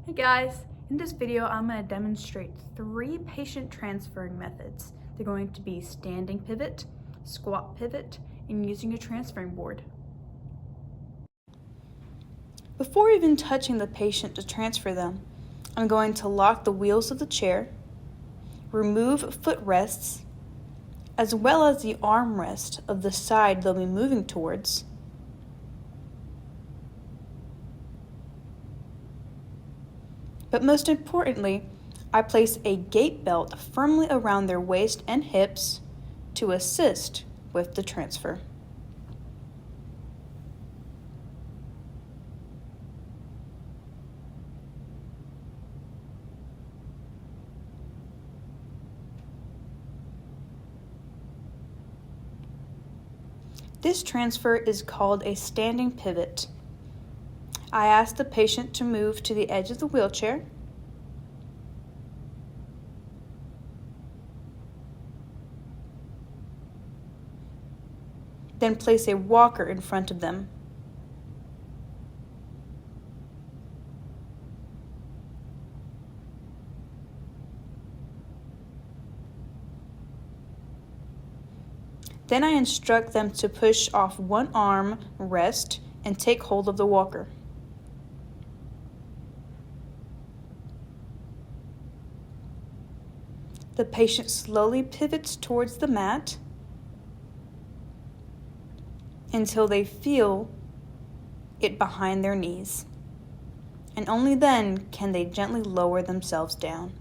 Hey guys, in this video I'm going to demonstrate 3 patient transferring methods. They're going to be standing pivot, squat pivot, and using a transferring board. Before even touching the patient to transfer them, I'm going to lock the wheels of the chair, remove footrests, as well as the armrest of the side they'll be moving towards. But most importantly, I place a gait belt firmly around their waist and hips to assist with the transfer. This transfer is called a standing pivot. I ask the patient to move to the edge of the wheelchair, then place a walker in front of them. Then I instruct them to push off one arm, rest, and take hold of the walker. The patient slowly pivots towards the mat until they feel it behind their knees, and only then can they gently lower themselves down.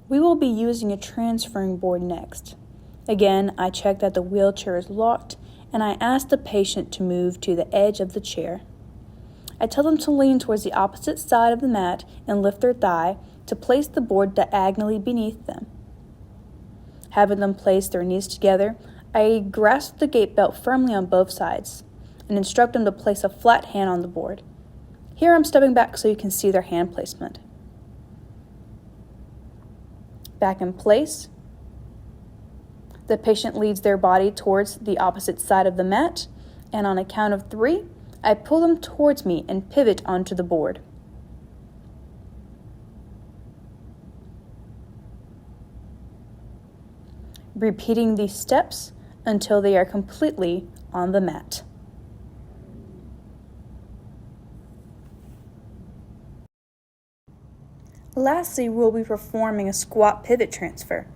We will be using a transferring board next. Again, I check that the wheelchair is locked, and I ask the patient to move to the edge of the chair. I tell them to lean towards the opposite side of the mat and lift their thigh to place the board diagonally beneath them. Having them place their knees together, I grasp the gait belt firmly on both sides and instruct them to place a flat hand on the board. Here I'm stepping back so you can see their hand placement. Back in place, the patient leads their body towards the opposite side of the mat, and on a count of 3, I pull them towards me and pivot onto the board. Repeating these steps until they are completely on the mat. Lastly, we'll be performing a squat pivot transfer.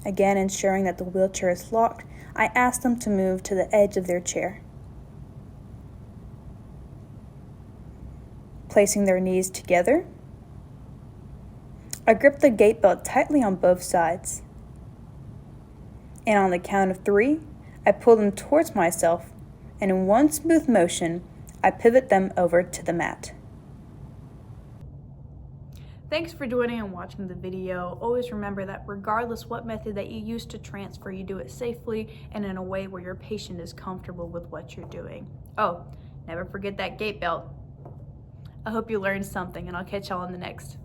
Again, ensuring that the wheelchair is locked, I ask them to move to the edge of their chair. Placing their knees together, I grip the gait belt tightly on both sides. And on the count of 3, I pull them towards myself, and in one smooth motion, I pivot them over to the mat. Thanks for joining and watching the video. Always remember that regardless what method that you use to transfer, you do it safely and in a way where your patient is comfortable with what you're doing. Oh, never forget that gait belt. I hope you learned something, and I'll catch y'all in the next.